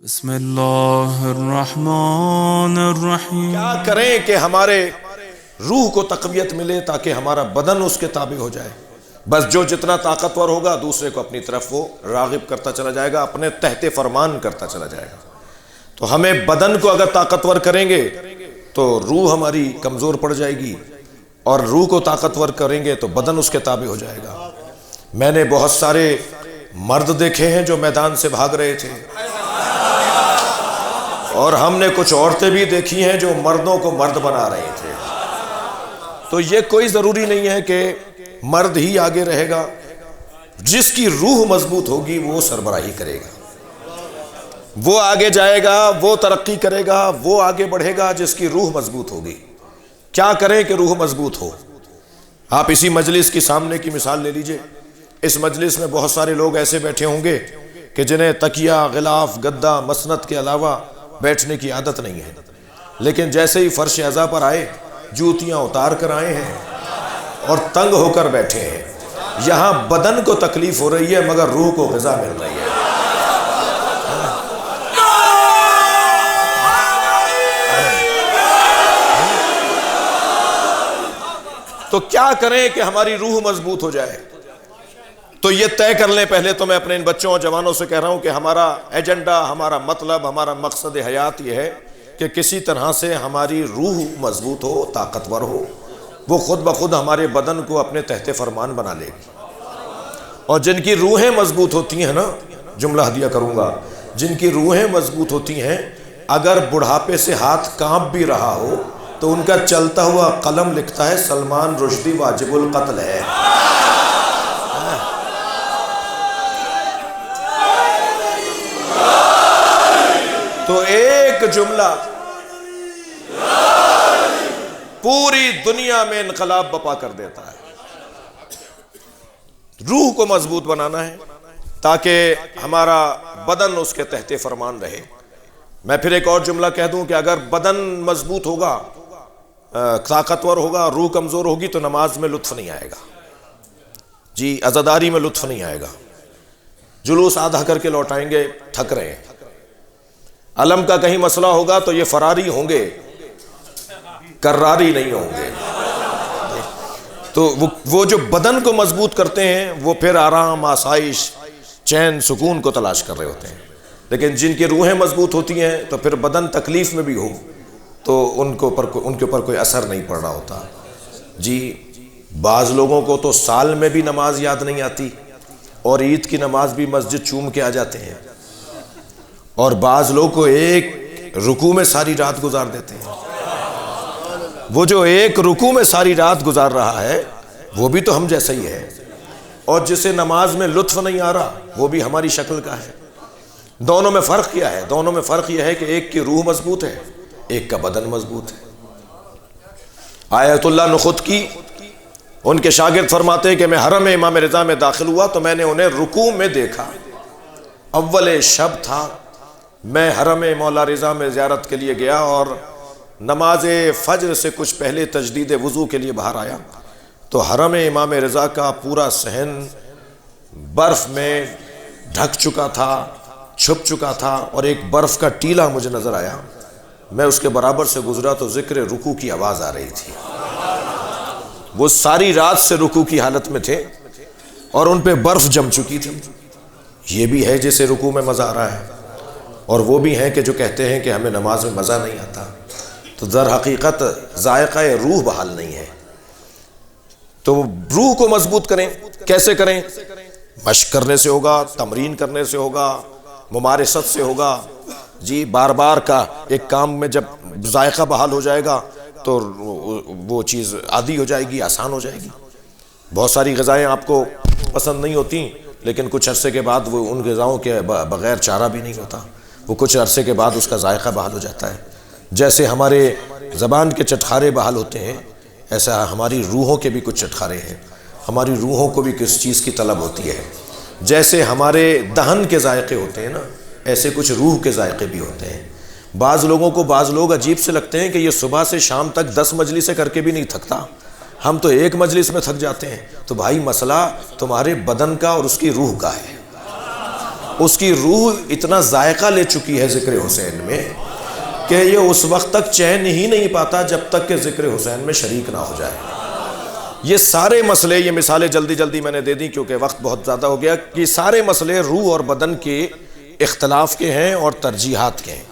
بسم اللہ الرحمن الرحیم۔ کیا کریں کہ ہمارے روح کو تقویت ملے تاکہ ہمارا بدن اس کے تابع ہو جائے؟ بس جو جتنا طاقتور ہوگا دوسرے کو اپنی طرف وہ راغب کرتا چلا جائے گا، اپنے تحت فرمان کرتا چلا جائے گا۔ تو ہمیں بدن کو اگر طاقتور کریں گے تو روح ہماری کمزور پڑ جائے گی، اور روح کو طاقتور کریں گے تو بدن اس کے تابع ہو جائے گا۔ میں نے بہت سارے مرد دیکھے ہیں جو میدان سے بھاگ رہے تھے، اور ہم نے کچھ عورتیں بھی دیکھی ہیں جو مردوں کو مرد بنا رہے تھے۔ تو یہ کوئی ضروری نہیں ہے کہ مرد ہی آگے رہے گا، جس کی روح مضبوط ہوگی وہ سربراہی کرے گا، وہ آگے جائے گا، وہ ترقی کرے گا، وہ آگے بڑھے گا جس کی روح مضبوط ہوگی۔ کیا کریں کہ روح مضبوط ہو؟ آپ اسی مجلس کی سامنے کی مثال لے لیجئے۔ اس مجلس میں بہت سارے لوگ ایسے بیٹھے ہوں گے کہ جنہیں تکیہ، غلاف، گدا، مسند کے علاوہ بیٹھنے کی عادت نہیں ہے، لیکن جیسے ہی فرش اعضاء پر آئے جوتیاں اتار کر آئے ہیں اور تنگ ہو کر بیٹھے ہیں۔ یہاں بدن کو تکلیف ہو رہی ہے مگر روح کو غذا مل رہی ہے۔ تو کیا کریں کہ ہماری روح مضبوط ہو جائے؟ تو یہ طے کر لیں پہلے تو میں اپنے ان بچوں اور جوانوں سے کہہ رہا ہوں کہ ہمارا ایجنڈا، ہمارا مطلب، ہمارا مقصد حیات یہ ہے کہ کسی طرح سے ہماری روح مضبوط ہو، طاقتور ہو، وہ خود بخود ہمارے بدن کو اپنے تحت فرمان بنا لے گی۔ اور جن کی روحیں مضبوط ہوتی ہیں نا، جملہ ہدیہ کروں گا، جن کی روحیں مضبوط ہوتی ہیں، اگر بڑھاپے سے ہاتھ کانپ بھی رہا ہو تو ان کا چلتا ہوا قلم لکھتا ہے سلمان رشدی واجب القتل ہے۔ تو ایک جملہ پوری دنیا میں انقلاب بپا کر دیتا ہے۔ روح کو مضبوط بنانا ہے تاکہ ہمارا بدن اس کے تحت فرمان رہے۔ میں پھر ایک اور جملہ کہہ دوں کہ اگر بدن مضبوط ہوگا، طاقتور ہوگا، روح کمزور ہوگی تو نماز میں لطف نہیں آئے گا، جی عزاداری میں لطف نہیں آئے گا، جلوس آدھا کر کے لوٹائیں گے، تھک رہے ہیں۔ علم کا کہیں مسئلہ ہوگا تو یہ فراری ہوں گے، کراری نہیں ہوں گے۔ تو وہ جو بدن کو مضبوط کرتے ہیں وہ پھر آرام، آسائش، چین، سکون کو تلاش کر رہے ہوتے ہیں۔ لیکن جن کی روحیں مضبوط ہوتی ہیں تو پھر بدن تکلیف میں بھی ہو تو ان کے اوپر کوئی اثر نہیں پڑ رہا ہوتا۔ جی بعض لوگوں کو تو سال میں بھی نماز یاد نہیں آتی اور عید کی نماز بھی مسجد چوم کے آ جاتے ہیں، اور بعض لوگ کو ایک رکوع میں ساری رات گزار دیتے ہیں۔ وہ جو ایک رکوع میں ساری رات گزار رہا ہے وہ بھی تو ہم جیسا ہی ہے، اور جسے نماز میں لطف نہیں آ رہا وہ بھی ہماری شکل کا ہے۔ دونوں میں فرق کیا ہے؟ دونوں میں فرق یہ ہے کہ ایک کی روح مضبوط ہے، ایک کا بدن مضبوط ہے۔ آیت اللہ نخت کی ان کے شاگرد فرماتے ہیں کہ میں حرم امام رضا میں داخل ہوا تو میں نے انہیں رکوع میں دیکھا، اول شب تھا، میں حرم مولا رضا میں زیارت کے لیے گیا اور نماز فجر سے کچھ پہلے تجدید وضو کے لیے باہر آیا تو حرم امام رضا کا پورا صحن برف میں ڈھک چکا تھا، چھپ چکا تھا، اور ایک برف کا ٹیلا مجھے نظر آیا۔ میں اس کے برابر سے گزرا تو ذکر رکوع کی آواز آ رہی تھی۔ وہ ساری رات سے رکوع کی حالت میں تھے اور ان پہ برف جم چکی تھی۔ یہ بھی ہے جسے رکوع میں مزہ آ رہا ہے، اور وہ بھی ہیں کہ جو کہتے ہیں کہ ہمیں نماز میں مزہ نہیں آتا۔ تو در حقیقت ذائقہ روح بحال نہیں ہے۔ تو روح کو مضبوط کریں، کیسے کریں؟ مشق کرنے سے ہوگا، تمرین کرنے سے ہوگا، ممارست سے ہوگا۔ جی بار بار کا ایک کام میں جب ذائقہ بحال ہو جائے گا تو وہ چیز عادی ہو جائے گی، آسان ہو جائے گی۔ بہت ساری غذائیں آپ کو پسند نہیں ہوتی لیکن کچھ عرصے کے بعد وہ ان غذاؤں کے بغیر چارہ بھی نہیں ہوتا، وہ کچھ عرصے کے بعد اس کا ذائقہ بحال ہو جاتا ہے۔ جیسے ہمارے زبان کے چٹخارے بحال ہوتے ہیں، ایسا ہماری روحوں کے بھی کچھ چٹخارے ہیں۔ ہماری روحوں کو بھی کس چیز کی طلب ہوتی ہے؟ جیسے ہمارے دہن کے ذائقے ہوتے ہیں نا، ایسے کچھ روح کے ذائقے بھی ہوتے ہیں۔ بعض لوگ عجیب سے لگتے ہیں کہ یہ صبح سے شام تک 10 مجلسیں کر کے بھی نہیں تھکتا، ہم تو ایک مجلس میں تھک جاتے ہیں۔ تو بھائی مسئلہ تمہارے بدن کا اور اس کی روح کا ہے۔ اس کی روح اتنا ذائقہ لے چکی ہے ذکر حسین میں کہ یہ اس وقت تک چین ہی نہیں پاتا جب تک کہ ذکر حسین میں شریک نہ ہو جائے۔ یہ سارے مسئلے، یہ مثالیں جلدی جلدی میں نے دے دی کیونکہ وقت بہت زیادہ ہو گیا، کہ سارے مسئلے روح اور بدن کے اختلاف کے ہیں اور ترجیحات کے ہیں۔